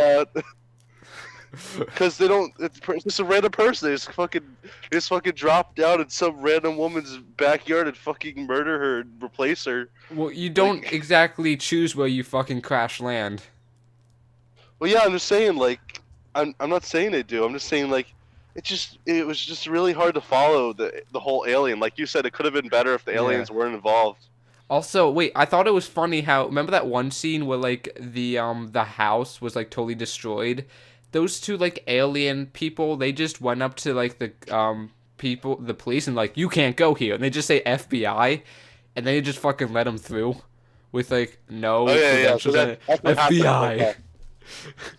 because they don't, it's just a random person. They just fucking drop down in some random woman's backyard and fucking murder her and replace her. Well, you don't Like, exactly choose where you fucking crash land. well, yeah, I'm just saying, like, I'm not saying they do. I'm just saying, like, it was just really hard to follow the whole alien. Like you said, it could have been better if the Yeah. aliens weren't involved. Also, wait, I thought it was funny how remember that one scene where like the house was like totally destroyed? Those two like alien people, they just went up to like the police and like you can't go here. And they just say FBI and they just fucking let them through with like Oh no yeah, yeah. So credentials and that's what happened. FBI.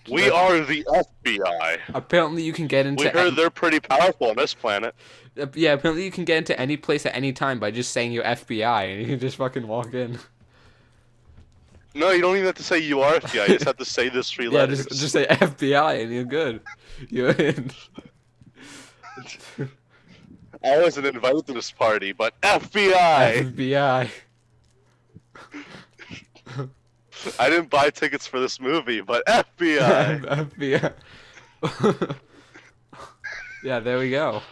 We are the FBI. Apparently you can get We into heard they're pretty powerful on this planet. yeah, apparently you can get into any place at any time by just saying you're FBI and you can just fucking walk in. No, you don't even have to say you are FBI. You just have to say this three Yeah, letters. just say FBI and you're good. You're in. I wasn't invited to this party, but FBI. FBI. I didn't buy tickets for this movie, but FBI. FBI. Yeah, there we go.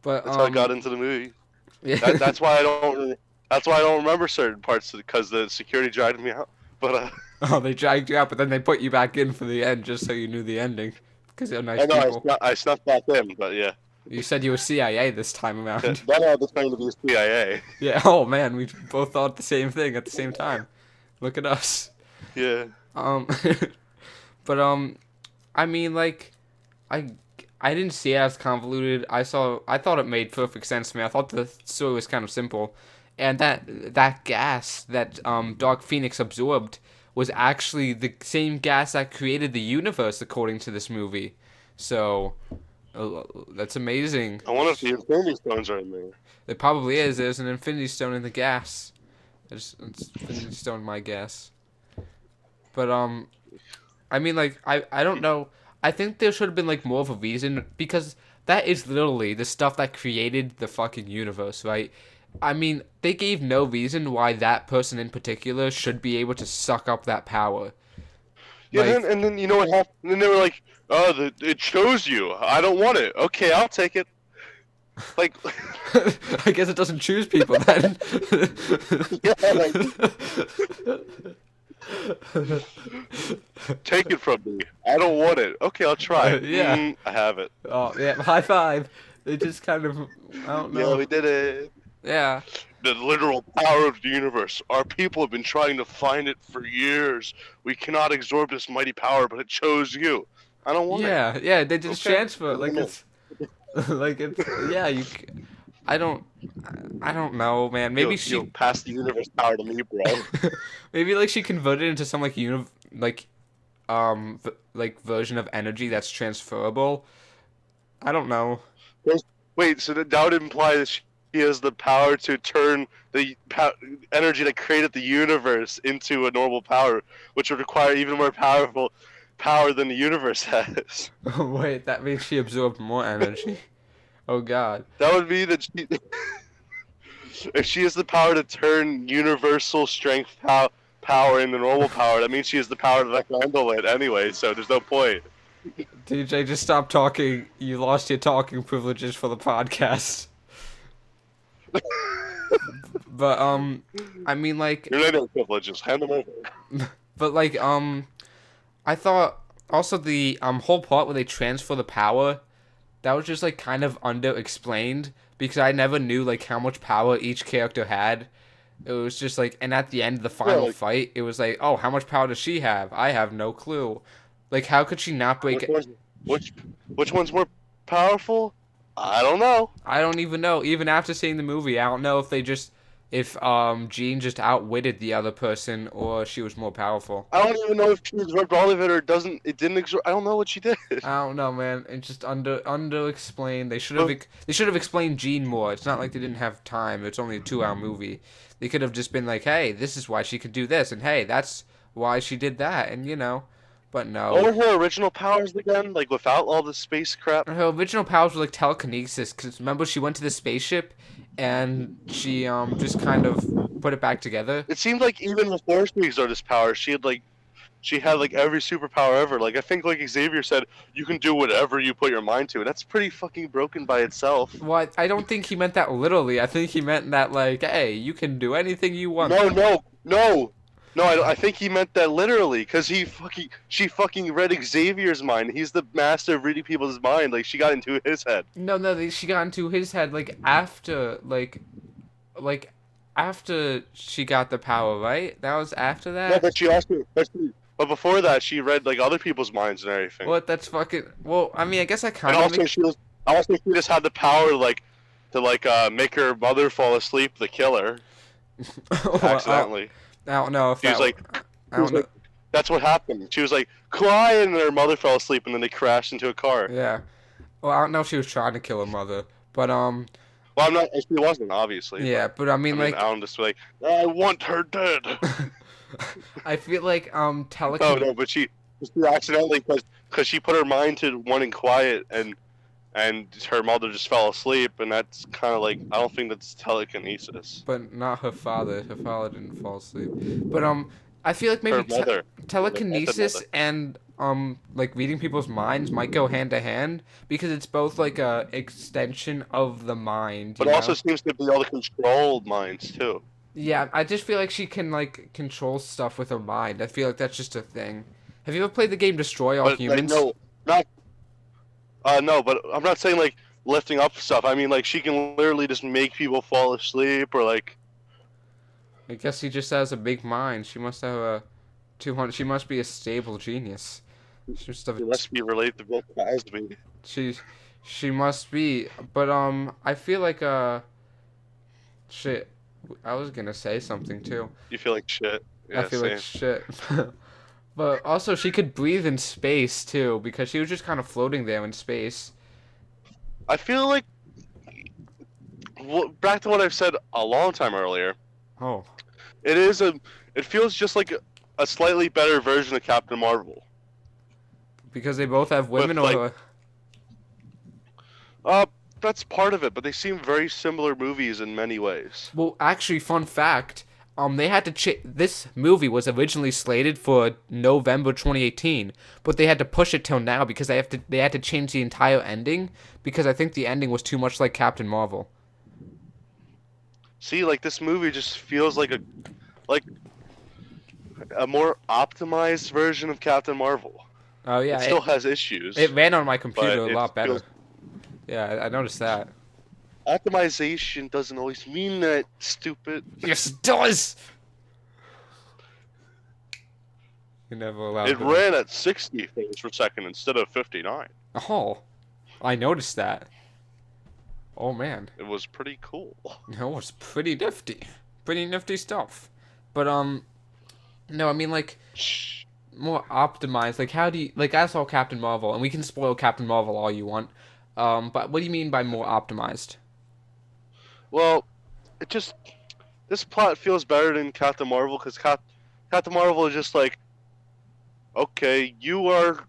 But That's how I got into the movie. yeah. That's why I don't. That's why I don't remember certain parts because the security dragged me out. But Oh, they dragged you out, but then they put you back in for the end just so you knew the ending. Because they're nice I know people. I snuck back in, but yeah. You said you were CIA this time around. Then I had to claim to be CIA. Yeah. Oh man, we both thought the same thing at the same time. Look at us. Yeah. Um, but I mean, like, I didn't see it as convoluted. I thought it made perfect sense to me. I thought the story was kind of simple, and that gas that Dark Phoenix absorbed was actually the same gas that created the universe, according to this movie. So, that's amazing. I wonder if the Infinity Stones are in there. It probably is. There's an Infinity Stone in the gas. It's Infinity Stone, my guess. But I mean, like, I don't know. I think there should have been like more of a reason because that is literally the stuff that created the fucking universe, right? I mean, they gave no reason why that person in particular should be able to suck up that power. Yeah, Like, and then you know what happened? And then they were like, "Oh, it chose you. I don't want it. Okay, I'll take it." Like, I guess it doesn't choose people then. yeah, like, Take it from me. I don't want it. Okay, I'll try. Yeah. I have it. Oh, yeah. High five. They just kind of, I don't Yeah, know. we did it. Yeah. The literal power of the universe. Our people have been trying to find it for years. We cannot absorb this mighty power, but it chose you. I don't want it. Yeah. Yeah. They just Okay. transfer it Let like me know. it's, like it's. Yeah. I don't. I don't know, man. Maybe You'll she. pass the universe power to me, bro. Maybe like she converted into some like like like version of energy that's transferable. I don't know. Wait, so that would imply that she has the power to turn the energy that created the universe into a normal power, which would require even more powerful power than the universe has. Wait, that means she absorbed more energy. Oh God. That would mean that she, if she has the power to turn universal strength power into normal power, that means she has the power to handle it anyway. So there's no point. DJ, just stop talking. You lost your talking privileges for the podcast. But I mean like, Your native privileges, hand them over. but like I thought also the whole part where they transfer the power, that was just like kind of under explained because I never knew like how much power each character had. It was just like, and at the end of the Yeah, final like fight, it was like, oh, how much power does she have? I have no clue. Like, how could she not break which it? one's which which one's more powerful? I don't know. I don't even know. Even after seeing the movie, I don't know if they just, if Jean just outwitted the other person or she was more powerful. I don't even know if she absorbed all of it or doesn't. It didn't. I don't know what she did. I don't know, man. It's just under explained. But They should have explained Jean more. It's not like they didn't have time. It's only a 2 hour movie. They could have just been like, hey, this is why she could do this, and hey, that's why she did that, and you know. But what no. were her original powers again? Like without all the space crap? Her original powers were like telekinesis. Cause remember she went to the spaceship, and she just kind of put it back together. It seemed like even before she absorbed this power, she had like every superpower ever. Like I think like Xavier said, you can do whatever you put your mind to. That's pretty fucking broken by itself. Well, I don't think he meant that literally. I think he meant that like, hey, you can do anything you want. No. I think he meant that literally, because she fucking read Xavier's mind. He's the master of reading people's mind. Like she got into his head. No, no, she got into his head like after like after she got the power, right? That was after No, that. but before that, she read like other people's minds and everything. What? That's fucking. Well, I mean, I guess I And kind of make. also she just had the power to make her mother fall asleep to kill her accidentally. I don't know if She was that. like, I she was don't know. like, that's what happened. She was like crying, and her mother fell asleep, and then they crashed into a car. Yeah. Well, I don't know if she was trying to kill her mother, but Well, I'm not. She wasn't obviously. yeah. But I mean, like, I'm just like, I want her dead. I feel like Oh telekinesis. no, but she accidentally because she put her mind to wanting quiet and her mother just fell asleep, and that's kind of like I don't think that's telekinesis. But not her father. Her father didn't fall asleep. But I feel like Her maybe mother. telekinesis Mother. and like reading people's minds might go hand to hand because it's both like a extension of the mind. But You also know? seems to be able to control minds too. Yeah, I just feel like she can like control stuff with her mind. I feel like that's just a thing. Have you ever played the game Destroy All But like Humans? no, not no. But I'm not saying like lifting up stuff. I mean like she can literally just make people fall asleep or like. I guess she just has a big mind. She must have a 200. She must be a stable genius. She must have. It must be related to Bill Cosby. She she must be. But I feel like shit. I was gonna say something too. You feel like shit. I Yeah, feel same. like shit. But also she could breathe in space too because she was just kind of floating there in space. I feel like back to what I've said a long time earlier. Oh. It is a. It feels just like a slightly better version of Captain Marvel. Because they both have women With, or That's part of it, but they seem very similar movies in many ways. well, actually, fun fact. They had to this movie was originally slated for November 2018, but they had to push it till now because they had to change the entire ending because I think the ending was too much like Captain Marvel. See, like this movie just feels like a more optimized version of Captain Marvel. Oh It yeah, still it has it issues, ran on my computer but a it lot better. feels Yeah, I noticed that. optimization doesn't always mean that, stupid. Yes, it does. You're never allowed It to. ran at 60 frames per second instead of 59. Oh, I noticed that. Oh man, It was pretty cool. that was pretty nifty. Pretty nifty stuff. But no, I mean like more optimized. Like how do you like? I saw Captain Marvel, and we can spoil Captain Marvel all you want. But what do you mean by more optimized? Well, it just this plot feels better than Captain Marvel because Captain Marvel is just like, okay, you're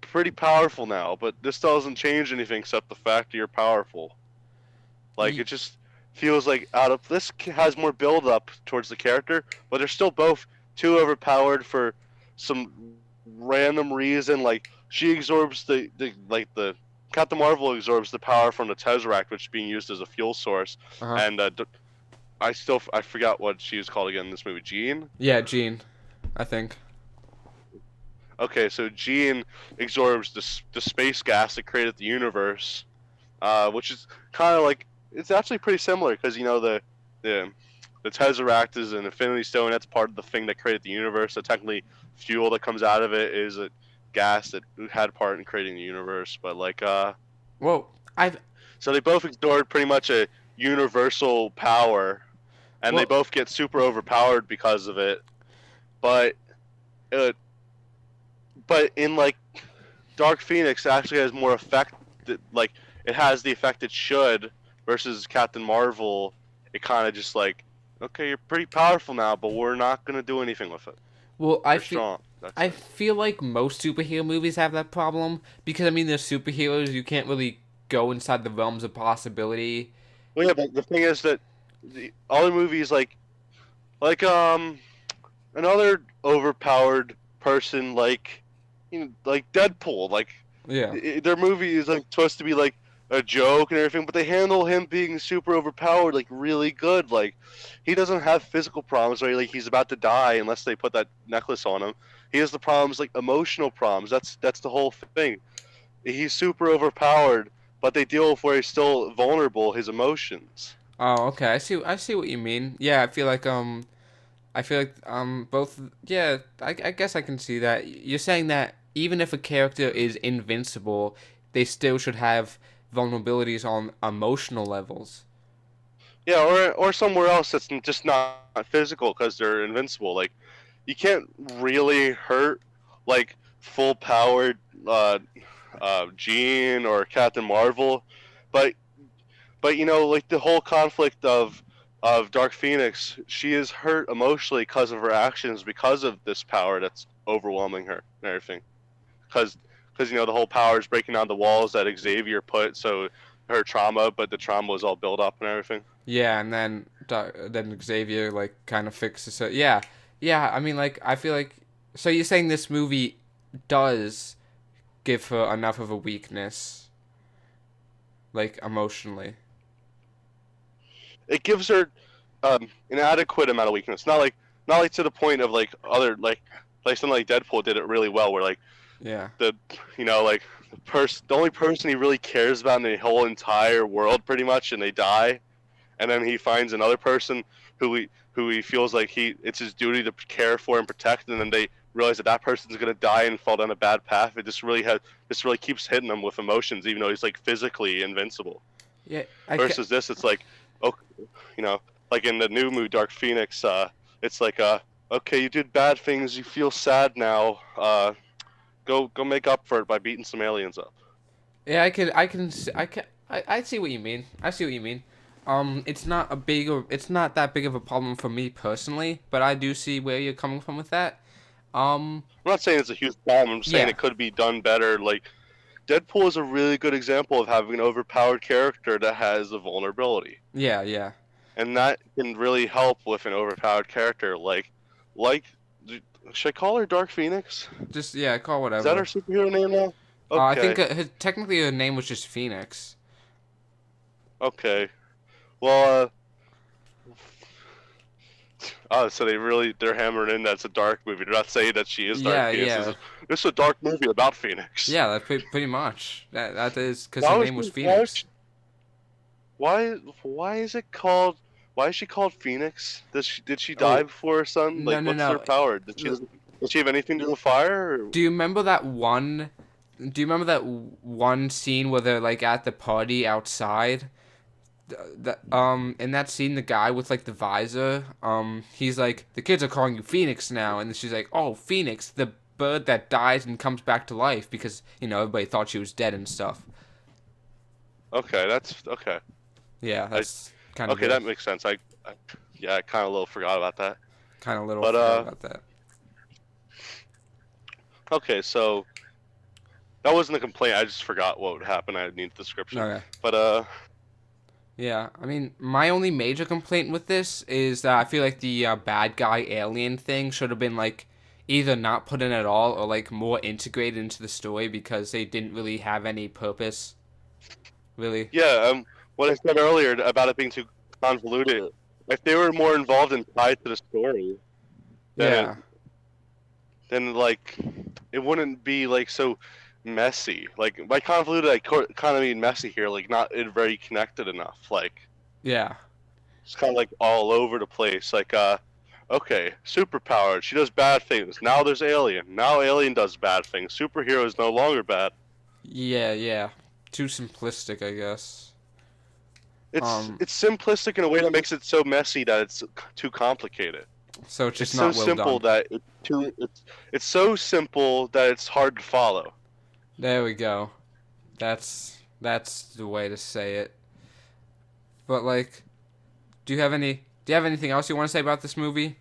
pretty powerful now, but this doesn't change anything except the fact that you're powerful. Like Y- it just feels like out of this has more build up towards the character, but they're still both too overpowered for some random reason. Like she absorbs the Captain Marvel absorbs the power from the Tesseract, which is being used as a fuel source, Uh huh. and I forgot what she was called again in this movie. Jean. Yeah, Gene. I think. Okay, so Jean absorbs the space gas that created the universe, which is kind of like it's actually pretty similar because the the Tesseract is an Infinity Stone. That's part of the thing that created the universe. So technically, fuel that comes out of it is a gas that had part in creating the universe. But Well, I've so they both ignored pretty much a universal power, and they well, both get super overpowered because of it. But uh, but in Dark Phoenix actually has more effect. Like it has the effect it should versus Captain Marvel. It kind of just like, okay, you're pretty powerful now, but we're not gonna do anything with it. well, You're strong. That's I it. feel like most superhero movies have that problem because I mean they're superheroes. You can't really go inside the realms of possibility. Well, yeah, but the thing is that the other movies like another overpowered person like Deadpool, Yeah. their movie is like supposed to be like a joke and everything, but they handle him being super overpowered like really good. Like he doesn't have physical problems where like he's about to die unless they put that necklace on him. He has the problems like emotional problems. That's the whole thing. He's super overpowered, but they deal with where he's still vulnerable, his emotions. Oh, okay. I see what you mean. Yeah, I feel like both. Yeah, I guess I can see that. You're saying that even if a character is invincible, they still should have vulnerabilities on emotional levels. Yeah, or somewhere else that's just not physical because they're invincible. Like you can't really hurt like full powered Jean or Captain Marvel, but like the whole conflict of Dark Phoenix, she is hurt emotionally because of her actions, because of this power that's overwhelming her and everything. Because the whole power is breaking down the walls that Xavier put, so her trauma, but the trauma was all built up and everything. Yeah, and then Xavier like kind of fixes it. Yeah, yeah. I mean, like I feel like so you're saying this movie does give her enough of a weakness, like emotionally. It gives her an adequate amount of weakness, not like to the point of like other like something like Deadpool did it really well, where like Yeah. the like the only person he really cares about in the whole entire world pretty much, and they die, and then he finds another person who he feels like it's his duty to care for and protect, and then they realize that that person's gonna die and fall down a bad path. It just really keeps hitting him with emotions, even though he's like physically invincible. Yeah. Versus this, it's like, oh, you know, like in the new movie Dark Phoenix, it's like, okay, you did bad things, you feel sad now, go make up for it by beating some aliens up. Yeah, I see what you mean. I see what you mean. It's not that big of a problem for me personally, but I do see where you're coming from with that. Um, I'm not saying it's a huge problem. I'm just saying yeah, it could be done better. Like Deadpool is a really good example of having an overpowered character that has a vulnerability, yeah, yeah. and that can really help with an overpowered character. Like, should I call her Dark Phoenix? Just yeah, call Is that her whatever. superhero name now? I think Okay, technically her name was just Phoenix. okay. Well, Oh, so they're hammering in that's a dark movie. They're not saying that she is Dark Yeah, Phoenix. yeah, This is a dark movie about Phoenix. yeah. That's pretty much. That is because Why her was name was she, why was Phoenix. she, why is it called? Why is she called Phoenix? Did she die Oh, before her son? no, Like, no, what's her no. power? Does she have anything to do with fire? Or? Do you remember that one? Do you remember that one scene where they're like at the party outside? In that scene, the guy with like the visor, he's like, the kids are calling you Phoenix now, and she's like, oh, Phoenix, the bird that dies and comes back to life because everybody thought she was dead and stuff. Okay, that's okay. Yeah, I that's kind of okay, good. that makes sense. Yeah, I kind of a little forgot about that. Kind of little But forgot about that. okay, so that wasn't a complaint. I just forgot what happened. I need the description. Okay. But Yeah, I mean, my only major complaint with this is that I feel like the bad guy alien thing should have been like either not put in at all or like more integrated into the story because they didn't really have any purpose, really. yeah, what I said earlier about it being too convoluted. If they were more involved and tied to the story, then Yeah, then like it wouldn't be like so messy. Like by convoluted, I kind of mean messy here. Like not very connected enough. Like yeah, it's kind of like all over the place. Like okay, superpowered. She does bad things. Now there's Alien. Now Alien does bad things. Superhero is no longer bad. yeah. Too simplistic, I guess. Um, It's simplistic in a way that makes it so messy that it's too complicated. so it's It's just so not well simple done. that it's so simple that it's hard to follow. There we go. That's the way to say it. But like, do you have anything else you want to say about this movie?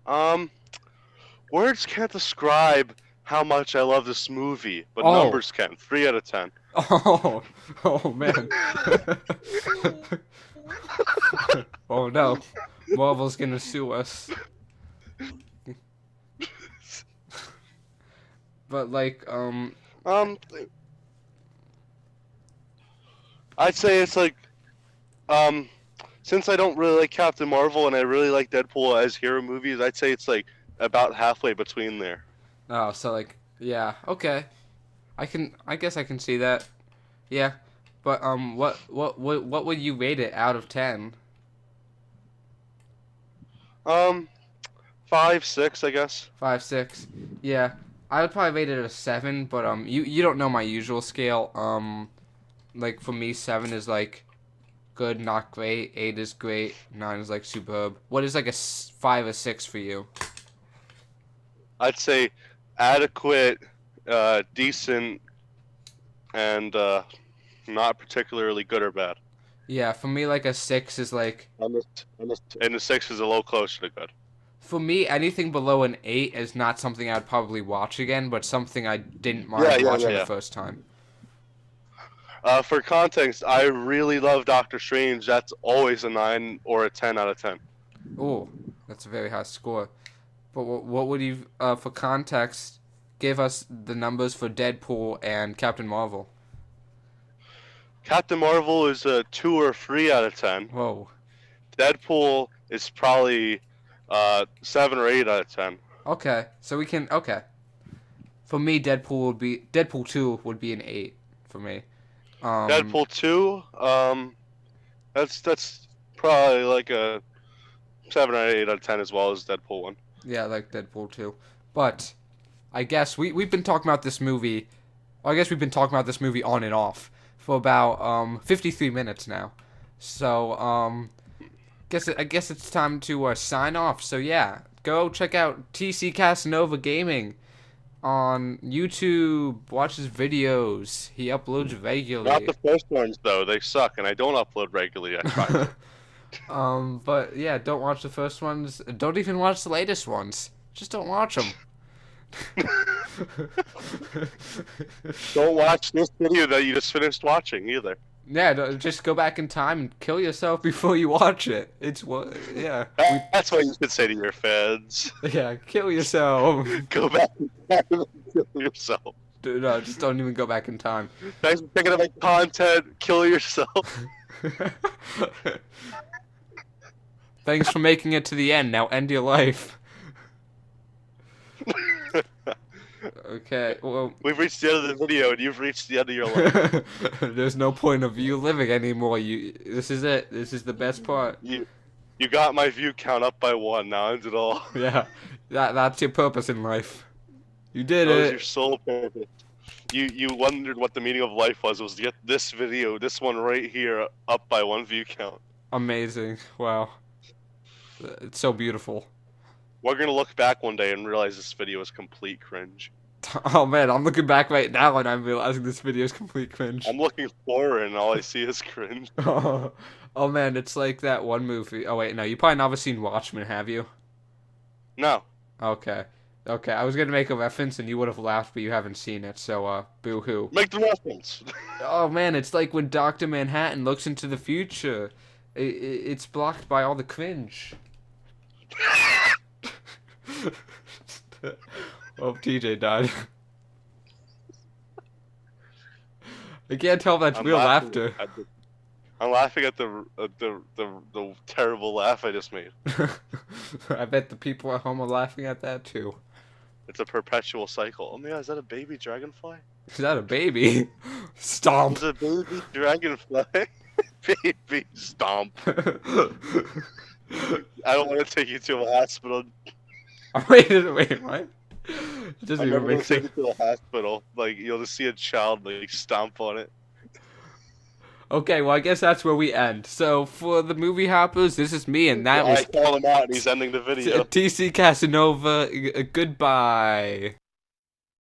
Um, Words can't describe how much I love this movie, but Oh, numbers can. 3 out of 10. oh, oh man. Oh no, Marvel's gonna sue us. But like, Um, I'd say it's like um, since I don't really like Captain Marvel and I really like Deadpool as hero movies, I'd say it's like about halfway between there. oh, so like, yeah, okay. I guess I can see that. Yeah, but what would you rate it out of 10? Um, 5, 6, I guess. 5, 6. Yeah, I would probably rate it a 7, but you don't know my usual scale. Like for me, 7 is like good, not great. 8 is great. 9 is like superb. What is like a 5 or 6 for you? I'd say adequate, decent, and not particularly good or bad. Yeah, for me, like a 6 is like. And the 6 is a little closer to good. For me, anything below an 8 is not something I'd probably watch again, but something I didn't Yeah, mind yeah, yeah, watching the yeah. first time. For context, I really love Doctor Strange. That's always a 9 or a 10 out of 10. Oh, that's a very high score. But what would you, for context, give us the numbers for Deadpool and Captain Marvel? Captain Marvel is a 2 or 3 out of 10. Whoa. Deadpool is probably 7 or 8 out of 10. Okay, so we can. Okay. For me, Deadpool 2 would be an 8 for me. Um, Deadpool 2, that's probably like a 7 or 8 out of 10 as well as Deadpool 1. yeah, I like Deadpool 2. But I guess we've been talking about this movie. I guess we've been talking about this movie on and off for about 53 minutes now. So I guess it's time to sign off. So yeah, go check out Tccasanova Gaming on YouTube. Watch his videos. He uploads Not regularly. the first ones, though. They suck, and I don't upload regularly. I try. But yeah, don't watch the first ones. Don't even watch the latest ones. Just don't watch them. Don't watch this video that you just finished watching, either. Yeah, just go back in time and kill yourself before you watch it. It's what, yeah, That's what you should say to your fans. yeah, kill yourself. Go back and kill yourself. No, just don't even go back in time. Thanks for checking out my content. Kill yourself. Thanks for making it to the end. Now end your life. Okay, well, We've reached the end of the video, and you've reached the end of your life. there's no point of you living anymore. This is it. This is the best part. You got my view count up by 1. Now end it all. Yeah, that's your purpose in life. You did That was your it. sole purpose. You wondered what the meaning of life was to get this video, this one right here, up by 1 view count. Amazing. Wow. It's so beautiful. We're gonna look back one day and realize this video is complete cringe. Oh man, I'm looking back right now and I'm realizing this video is complete cringe. I'm looking forward and all I see is cringe. Oh man, it's like that one movie. Oh wait, no, you probably never seen Watchmen, have you? No. Okay. Okay, I was gonna make a reference and you would have laughed, but you haven't seen it, so boo hoo. Make the reference. Oh man, it's like when Dr. Manhattan looks into the future. It's blocked by all the cringe. Oh, TJ died. I can't tell if that's real laughter. I'm laughing at the terrible laugh I just made. I bet the people at home are laughing at that too. It's a perpetual cycle. Oh my god, is that a baby dragonfly? Is that a baby? Stomp. It's a baby dragonfly. Baby stomp. I don't want to take you to a hospital. Wait, what? It doesn't I'm even never gonna make take sense. you to the hospital. Like you'll just see a child like stomp on it. Okay, well I guess that's where we end. So for the movie hoppers, this is me, and that I was call him out, and he's ending the video. Tccasanova. Goodbye.